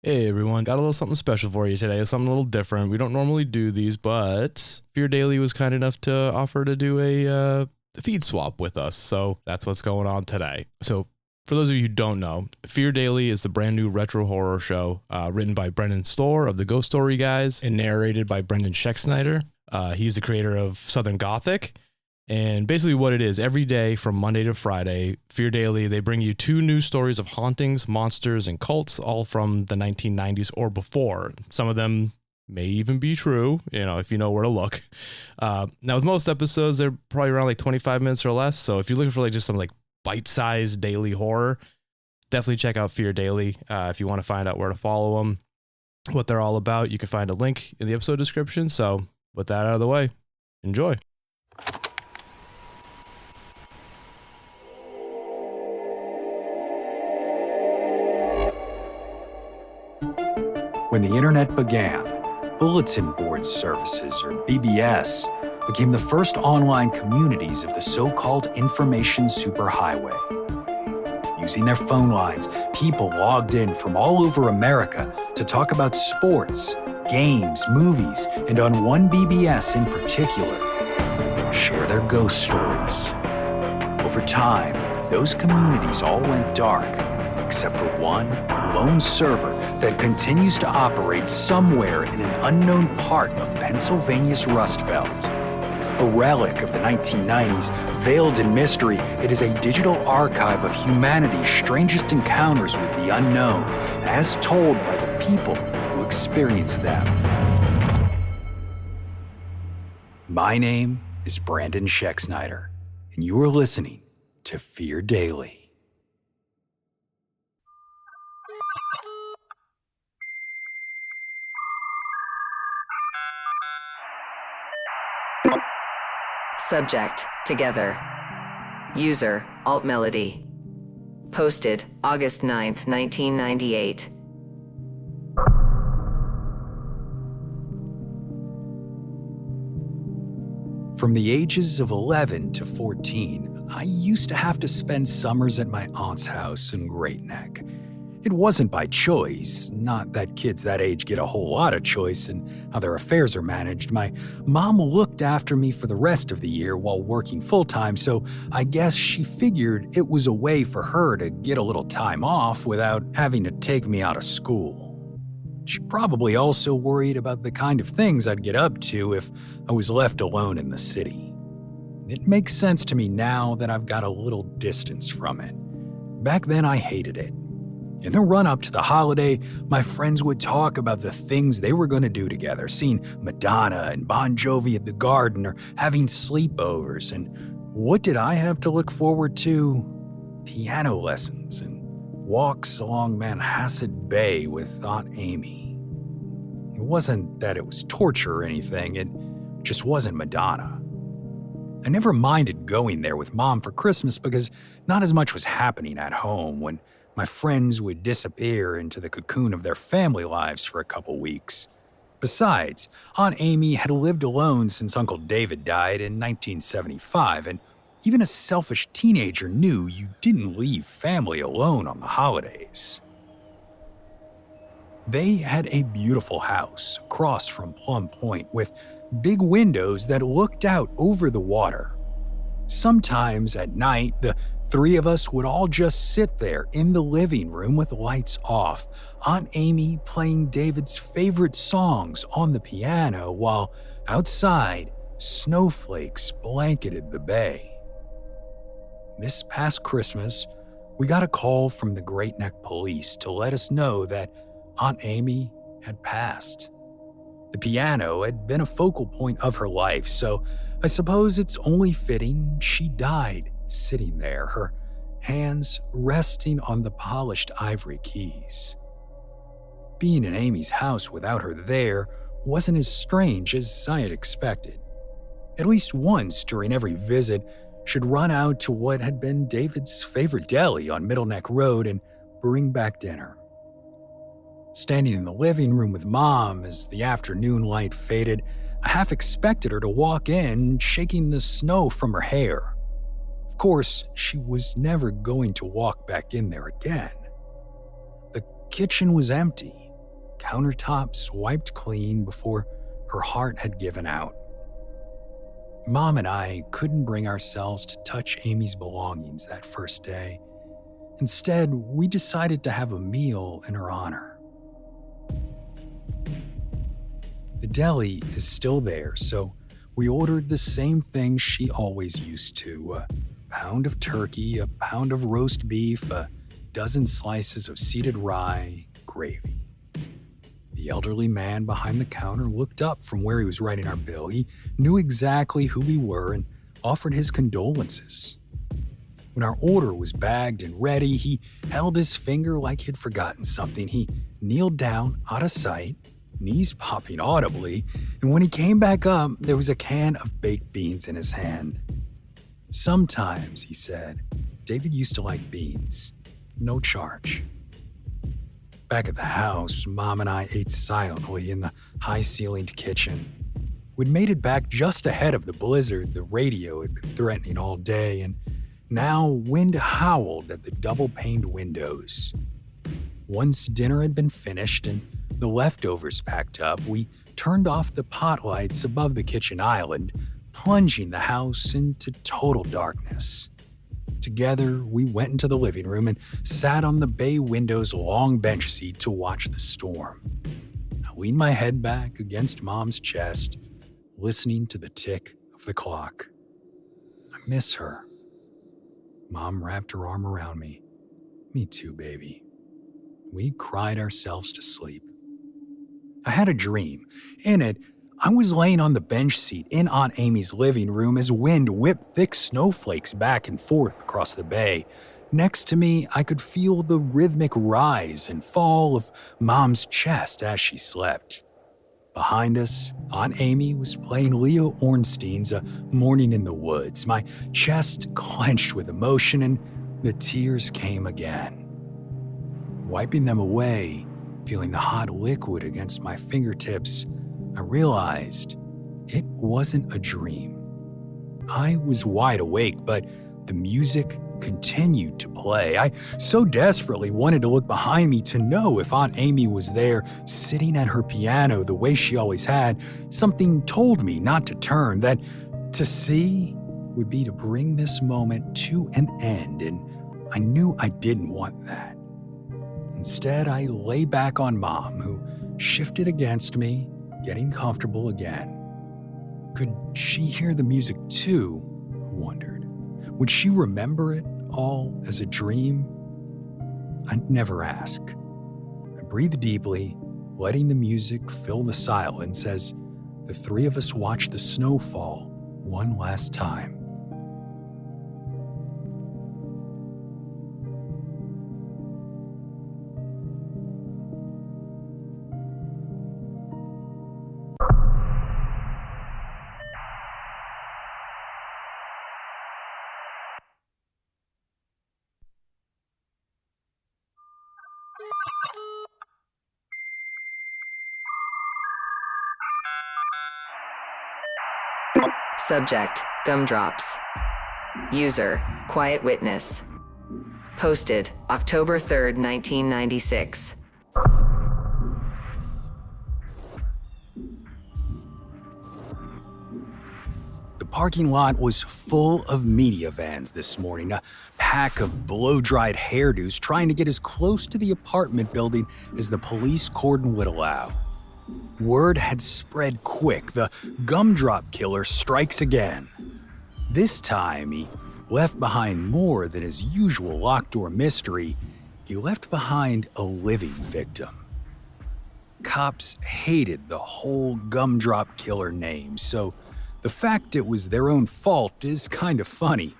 Hey everyone, got a little something special for you today. Something a little different. We don't normally do these, but Fear Daily was kind enough to offer to do a feed swap with us. So that's what's going on today. So for those of you who don't know, Fear Daily is the brand new retro horror show written by Brennan Storr of the Ghost Story guys and narrated by Brandon Schexnayder. He's the creator of Southern Gothic. And basically what it is, every day from Monday to Friday, Fear Daily, they bring you 2 news stories of hauntings, monsters, and cults, all from the 1990s or before. Some of them may even be true, if you know where to look. Now, with most episodes, they're probably around like 25 minutes or less. So if you're looking for like just some like bite-sized daily horror, definitely check out Fear Daily. If you want to find out where to follow them, what they're all about, you can find a link in the episode description. So with that out of the way, enjoy. When the internet began, bulletin board services, or BBS, became the first online communities of the so-called information superhighway. Using their phone lines, people logged in from all over America to talk about sports, games, movies, and on one BBS in particular, share their ghost stories. Over time, those communities all went dark, except for one lone server that continues to operate somewhere in an unknown part of Pennsylvania's Rust Belt. A relic of the 1990s, veiled in mystery, it is a digital archive of humanity's strangest encounters with the unknown, as told by the people who experienced them. My name is Brandon Schexnayder, and you are listening to Fear Daily. Subject, together. User, alt melody. Posted, August 9th, 1998. From the ages of 11 to 14, I used to have to spend summers at my aunt's house in Great Neck. It wasn't by choice, not that kids that age get a whole lot of choice in how their affairs are managed. My mom looked after me for the rest of the year while working full-time, so I guess she figured it was a way for her to get a little time off without having to take me out of school. She probably also worried about the kind of things I'd get up to if I was left alone in the city. It makes sense to me now that I've got a little distance from it. Back then I hated it. In the run-up to the holiday, my friends would talk about the things they were going to do together, seeing Madonna and Bon Jovi at the Garden or having sleepovers. And what did I have to look forward to? Piano lessons and walks along Manhasset Bay with Aunt Amy. It wasn't that it was torture or anything, it just wasn't Madonna. I never minded going there with Mom for Christmas because not as much was happening at home when my friends would disappear into the cocoon of their family lives for a couple weeks. Besides, Aunt Amy had lived alone since Uncle David died in 1975, and even a selfish teenager knew you didn't leave family alone on the holidays. They had a beautiful house across from Plum Point with big windows that looked out over the water. Sometimes at night, the 3 of us would all just sit there in the living room with lights off, Aunt Amy playing David's favorite songs on the piano while outside, snowflakes blanketed the bay. This past Christmas, we got a call from the Great Neck Police to let us know that Aunt Amy had passed. The piano had been a focal point of her life, so I suppose it's only fitting she died sitting there, her hands resting on the polished ivory keys. Being in Amy's house without her there wasn't as strange as I had expected. At least once during every visit, she'd run out to what had been David's favorite deli on Middle Neck Road and bring back dinner. Standing in the living room with Mom as the afternoon light faded, I half expected her to walk in, shaking the snow from her hair. Of course, she was never going to walk back in there again. The kitchen was empty, countertops wiped clean before her heart had given out. Mom and I couldn't bring ourselves to touch Amy's belongings that first day. Instead, we decided to have a meal in her honor. The deli is still there, so we ordered the same thing she always used to: a pound of turkey, a pound of roast beef, a dozen slices of seeded rye, gravy. The elderly man behind the counter looked up from where he was writing our bill. He knew exactly who we were and offered his condolences. When our order was bagged and ready, he held his finger like he'd forgotten something. He kneeled down, out of sight, knees popping audibly, and when he came back up, there was a can of baked beans in his hand. Sometimes, he said, David used to like beans. No charge. Back at the house, Mom and I ate silently in the high-ceilinged kitchen. We'd made it back just ahead of the blizzard the radio had been threatening all day, and now wind howled at the double-paned windows. Once dinner had been finished and the leftovers packed up, we turned off the pot lights above the kitchen island, plunging the house into total darkness. Together, we went into the living room and sat on the bay window's long bench seat to watch the storm. I leaned my head back against Mom's chest, listening to the tick of the clock. I miss her. Mom wrapped her arm around me. Me too, baby. We cried ourselves to sleep. I had a dream. In it, I was laying on the bench seat in Aunt Amy's living room as wind whipped thick snowflakes back and forth across the bay. Next to me, I could feel the rhythmic rise and fall of Mom's chest as she slept. Behind us, Aunt Amy was playing Leo Ornstein's A Morning in the Woods. My chest clenched with emotion and the tears came again. Wiping them away, feeling the hot liquid against my fingertips, I realized it wasn't a dream. I was wide awake, but the music continued to play. I so desperately wanted to look behind me to know if Aunt Amy was there, sitting at her piano the way she always had. Something told me not to turn, that to see would be to bring this moment to an end, and I knew I didn't want that. Instead, I lay back on Mom, who shifted against me, getting comfortable again. Could she hear the music too? I wondered. Would she remember it all as a dream? I'd never ask. I breathed deeply, letting the music fill the silence as the three of us watched the snow fall one last time. Subject, Gumdrops. User, Quiet Witness. Posted, October 3rd, 1996. The parking lot was full of media vans this morning, a pack of blow-dried hairdos trying to get as close to the apartment building as the police cordon would allow. Word had spread quick. The Gumdrop killer strikes again. This time, he left behind more than his usual locked-door mystery. He left behind a living victim. Cops hated the whole Gumdrop killer name, so the fact it was their own fault is kind of funny.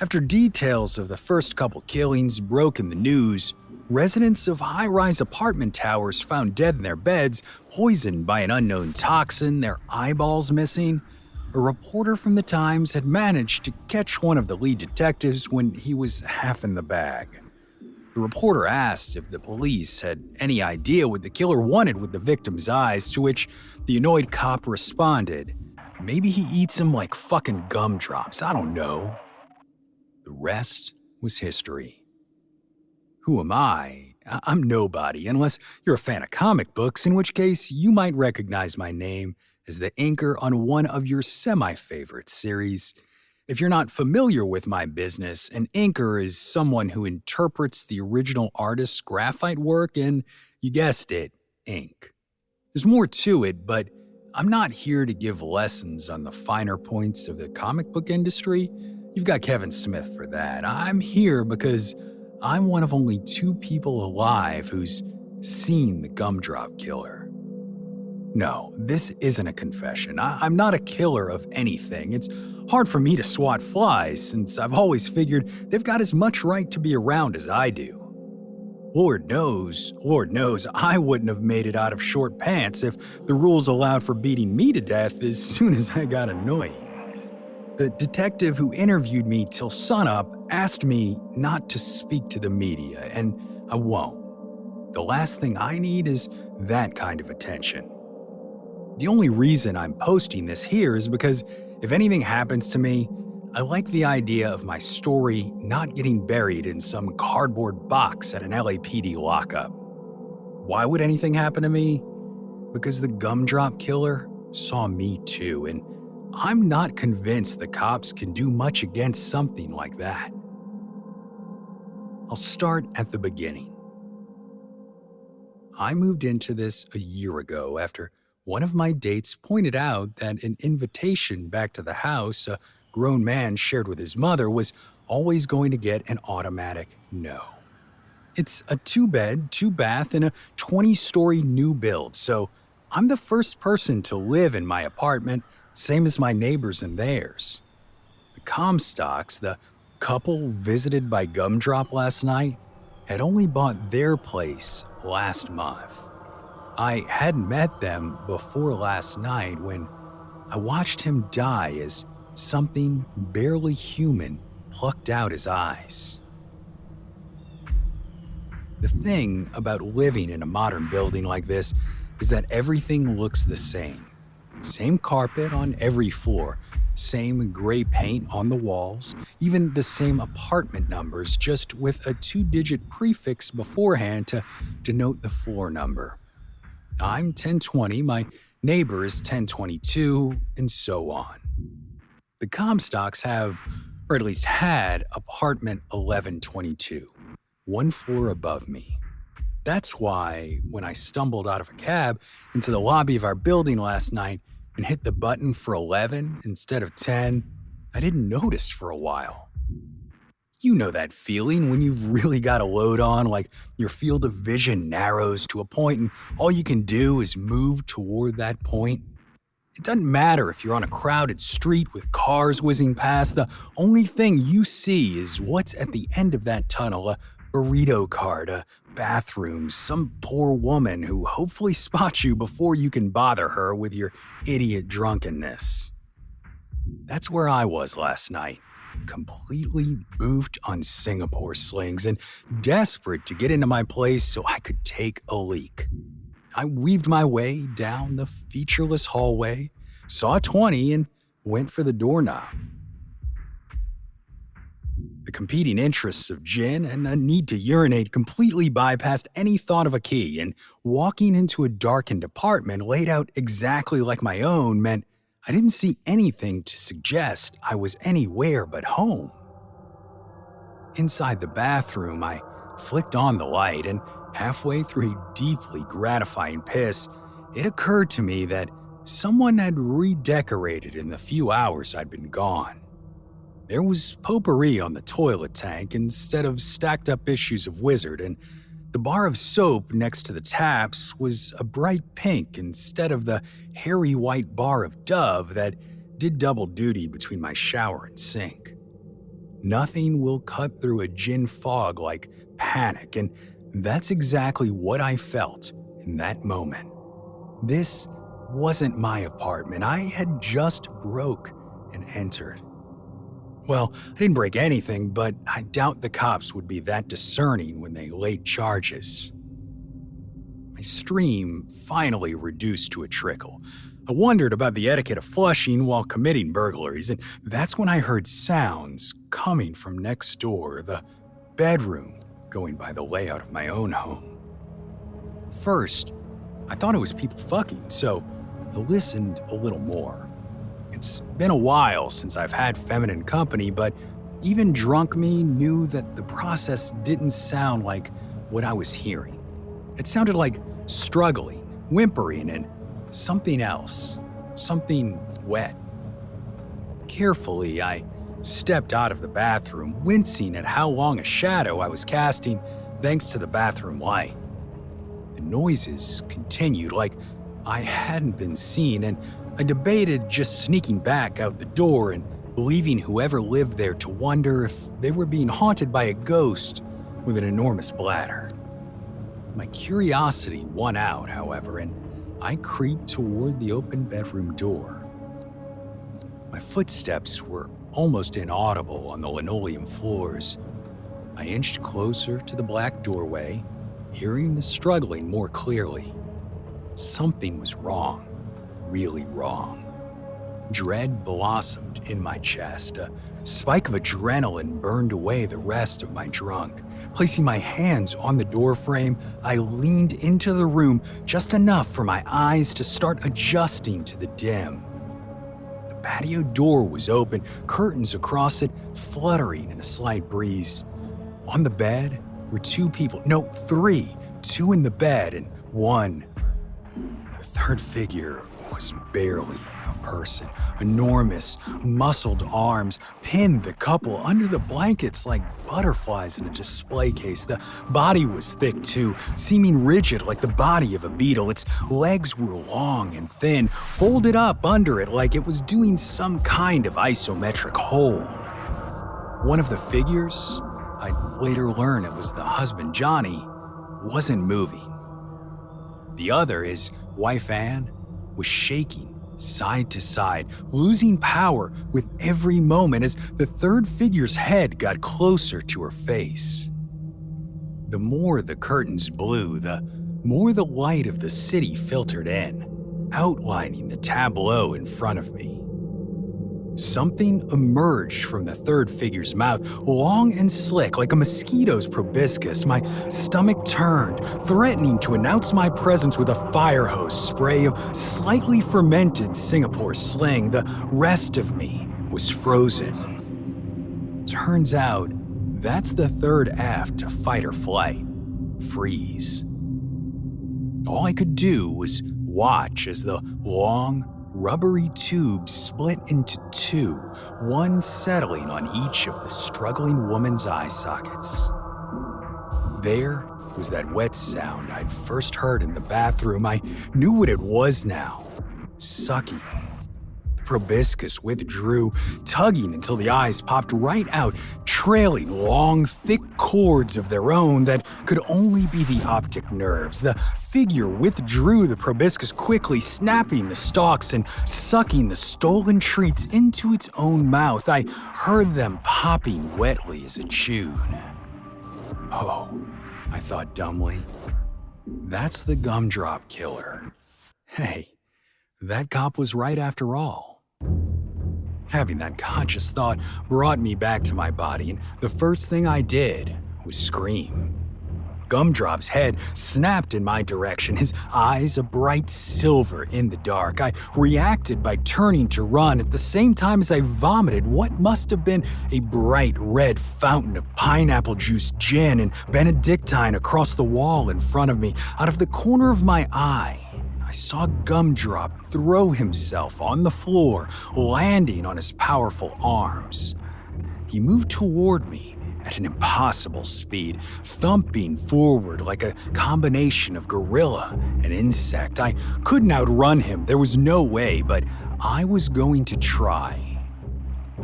After details of the first couple killings broke in the news, residents of high-rise apartment towers found dead in their beds, poisoned by an unknown toxin, their eyeballs missing. A reporter from the Times had managed to catch one of the lead detectives when he was half in the bag. The reporter asked if the police had any idea what the killer wanted with the victim's eyes, to which the annoyed cop responded, "Maybe he eats them like fucking gumdrops, I don't know." The rest was history. Who am I, I'm nobody, unless you're a fan of comic books, in which case you might recognize my name as the inker on one of your semi-favorite series. If you're not familiar with my business, an inker is someone who interprets the original artist's graphite work in, you guessed it, ink. There's more to it, but I'm not here to give lessons on the finer points of the comic book industry. You've got Kevin Smith for that. I'm here because I'm one of only 2 people alive who's seen the Gumdrop killer. No, this isn't a confession. I'm not a killer of anything. It's hard for me to swat flies since I've always figured they've got as much right to be around as I do. Lord knows, I wouldn't have made it out of short pants if the rules allowed for beating me to death as soon as I got annoying. The detective who interviewed me till sunup asked me not to speak to the media, and I won't. The last thing I need is that kind of attention. The only reason I'm posting this here is because if anything happens to me, I like the idea of my story not getting buried in some cardboard box at an LAPD lockup. Why would anything happen to me? Because the Gumdrop killer saw me too, and I'm not convinced the cops can do much against something like that. I'll start at the beginning. I moved into this a year ago after one of my dates pointed out that an invitation back to the house a grown man shared with his mother was always going to get an automatic no. It's a 2-bed, 2-bath, and a 20-story new build, so I'm the first person to live in my apartment, same as my neighbors and theirs. The Comstocks, the couple visited by Gumdrop last night, had only bought their place last month. I hadn't met them before last night when I watched him die as something barely human plucked out his eyes. The thing about living in a modern building like this is that everything looks the same. Same carpet on every floor, same gray paint on the walls, even the same apartment numbers, just with a 2-digit prefix beforehand to denote the floor number. I'm 1020, my neighbor is 1022, and so on. The Comstocks have, or at least had, apartment 1122, 1 floor above me. That's why, when I stumbled out of a cab into the lobby of our building last night and hit the button for 11 instead of 10, I didn't notice for a while. You know that feeling when you've really got a load on, like your field of vision narrows to a point and all you can do is move toward that point. It doesn't matter if you're on a crowded street with cars whizzing past, the only thing you see is what's at the end of that tunnel, a burrito cart, a bathroom, some poor woman who hopefully spots you before you can bother her with your idiot drunkenness. That's where I was last night. Completely boofed on Singapore slings and desperate to get into my place so I could take a leak. I weaved my way down the featureless hallway, saw 20, and went for the doorknob. The competing interests of gin and a need to urinate completely bypassed any thought of a key, and walking into a darkened apartment laid out exactly like my own meant I didn't see anything to suggest I was anywhere but home. Inside the bathroom, I flicked on the light, and halfway through a deeply gratifying piss, it occurred to me that someone had redecorated in the few hours I'd been gone. There was potpourri on the toilet tank instead of stacked up issues of Wizard, and the bar of soap next to the taps was a bright pink instead of the hairy white bar of Dove that did double duty between my shower and sink. Nothing will cut through a gin fog like panic, and that's exactly what I felt in that moment. This wasn't my apartment. I had just broke and entered. Well, I didn't break anything, but I doubt the cops would be that discerning when they laid charges. My stream finally reduced to a trickle. I wondered about the etiquette of flushing while committing burglaries, and that's when I heard sounds coming from next door, the bedroom going by the layout of my own home. First, I thought it was people fucking, so I listened a little more. It's been a while since I've had feminine company, but even drunk me knew that the process didn't sound like what I was hearing. It sounded like struggling, whimpering, and something else, something wet. Carefully, I stepped out of the bathroom, wincing at how long a shadow I was casting thanks to the bathroom light. The noises continued like I hadn't been seen, and I debated just sneaking back out the door and leaving whoever lived there to wonder if they were being haunted by a ghost with an enormous bladder. My curiosity won out, however, and I creeped toward the open bedroom door. My footsteps were almost inaudible on the linoleum floors. I inched closer to the black doorway, hearing the struggling more clearly. Something was wrong, really wrong. Dread blossomed in my chest. A spike of adrenaline burned away the rest of my drunk. Placing my hands on the doorframe, I leaned into the room just enough for my eyes to start adjusting to the dim. The patio door was open, curtains across it fluttering in a slight breeze. On the bed were two people, no, three, two in the bed and one. The third figure was barely a person. Enormous, muscled arms pinned the couple under the blankets like butterflies in a display case. The body was thick too, seeming rigid like the body of a beetle. Its legs were long and thin, folded up under it like it was doing some kind of isometric hold. One of the figures, I'd later learn it was the husband Johnny, wasn't moving. The other, his wife Anne, was shaking side to side, losing power with every moment as the third figure's head got closer to her face. The more the curtains blew, the more the light of the city filtered in, outlining the tableau in front of me. Something emerged from the third figure's mouth, long and slick like a mosquito's proboscis. My stomach turned, threatening to announce my presence with a fire hose spray of slightly fermented Singapore sling. The rest of me was frozen. Turns out, that's the third F to fight or flight. Freeze. All I could do was watch as the long, rubbery tube split into two, one settling on each of the struggling woman's eye sockets. There was that wet sound I'd first heard in the bathroom. I knew what it was now. Sucking. The proboscis withdrew, tugging until the eyes popped right out, trailing long, thick cords of their own that could only be the optic nerves. The figure withdrew the proboscis quickly, snapping the stalks and sucking the stolen treats into its own mouth. I heard them popping wetly as it chewed. Oh, I thought dumbly. That's the Gumdrop killer. Hey, that cop was right after all. Having that conscious thought brought me back to my body, and the first thing I did was scream. Gumdrop's head snapped in my direction, his eyes a bright silver in the dark. I reacted by turning to run at the same time as I vomited what must have been a bright red fountain of pineapple juice, gin, and Benedictine across the wall in front of me. Out of the corner of my eye, I saw Gumdrop throw himself on the floor, landing on his powerful arms. He moved toward me at an impossible speed, thumping forward like a combination of gorilla and insect. I couldn't outrun him, there was no way, but I was going to try.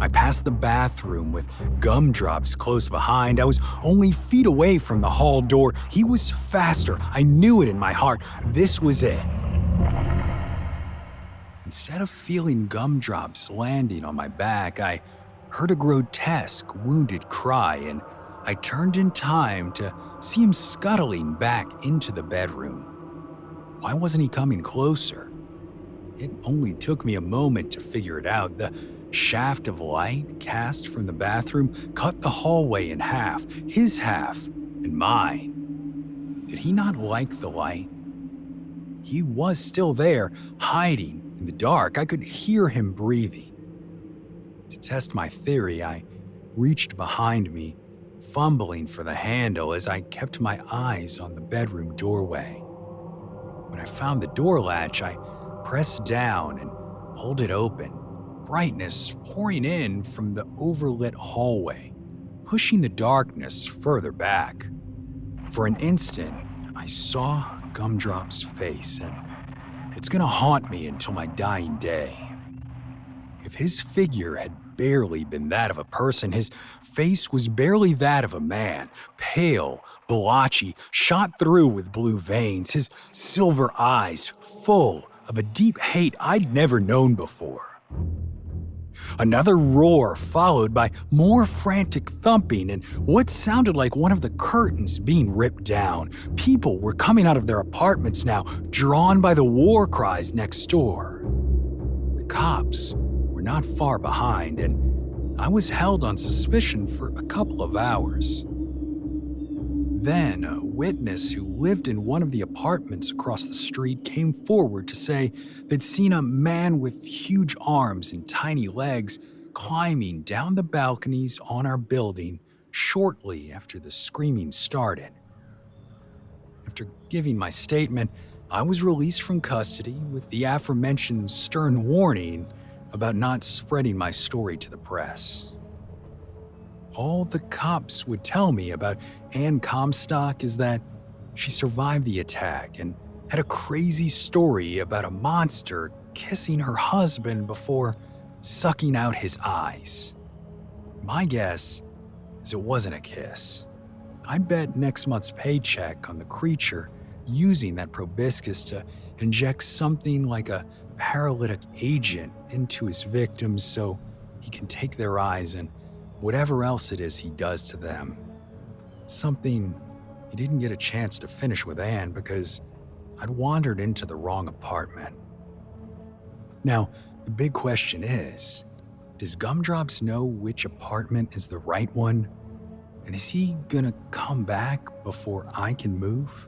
I passed the bathroom with Gumdrops close behind. I was only feet away from the hall door. He was faster. I knew it in my heart. This was it. Instead of feeling Gumdrops landing on my back, I heard a grotesque, wounded cry, and I turned in time to see him scuttling back into the bedroom. Why wasn't he coming closer? It only took me a moment to figure it out. The shaft of light cast from the bathroom cut the hallway in half. His half And mine, did he not like the light? He was still there, hiding in the dark. I could hear him breathing. To test my theory, I reached behind me, fumbling for the handle as I kept my eyes on the bedroom doorway. When I found the door latch, I pressed down and pulled it open, brightness pouring in from the overlit hallway, pushing the darkness further back. For an instant, I saw Gumdrops' face, and it's gonna haunt me until my dying day. If his figure had barely been that of a person, his face was barely that of a man, pale, blotchy, shot through with blue veins, his silver eyes full of a deep hate I'd never known before. Another roar followed by more frantic thumping and what sounded like one of the curtains being ripped down. People were coming out of their apartments now, drawn by the war cries next door. The cops were not far behind, and I was held on suspicion for a couple of hours. Then, a witness who lived in one of the apartments across the street came forward to say they'd seen a man with huge arms and tiny legs climbing down the balconies on our building shortly after the screaming started. After giving my statement, I was released from custody with the aforementioned stern warning about not spreading my story to the press. All the cops would tell me about Ann Comstock is that she survived the attack and had a crazy story about a monster kissing her husband before sucking out his eyes. My guess is it wasn't a kiss. I bet next month's paycheck on the creature using that proboscis to inject something like a paralytic agent into his victims so he can take their eyes and whatever else it is he does to them. It's something he didn't get a chance to finish with Anne because I'd wandered into the wrong apartment. Now, the big question is, does Gumdrops know which apartment is the right one? And is he gonna come back before I can move?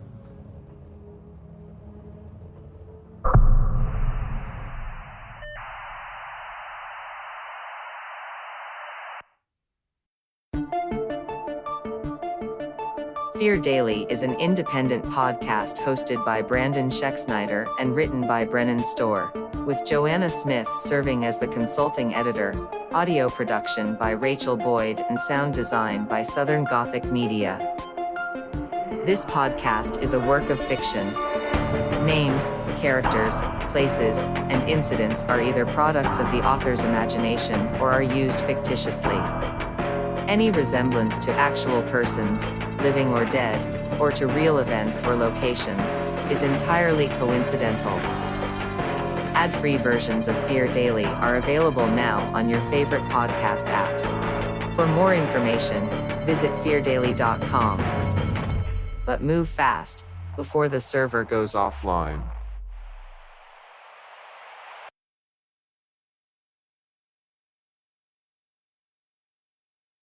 Fear Daily is an independent podcast hosted by Brandon Schexnayder and written by Brennan Storr, with Joanna Smith serving as the consulting editor, audio production by Rachel Boyd and sound design by Southern Gothic Media. This podcast is a work of fiction. Names, characters, places, and incidents are either products of the author's imagination or are used fictitiously. Any resemblance to actual persons, living or dead, or to real events or locations, is entirely coincidental. Ad-free versions of Fear Daily are available now on your favorite podcast apps. For more information, visit feardaily.com. But move fast, before the server goes offline.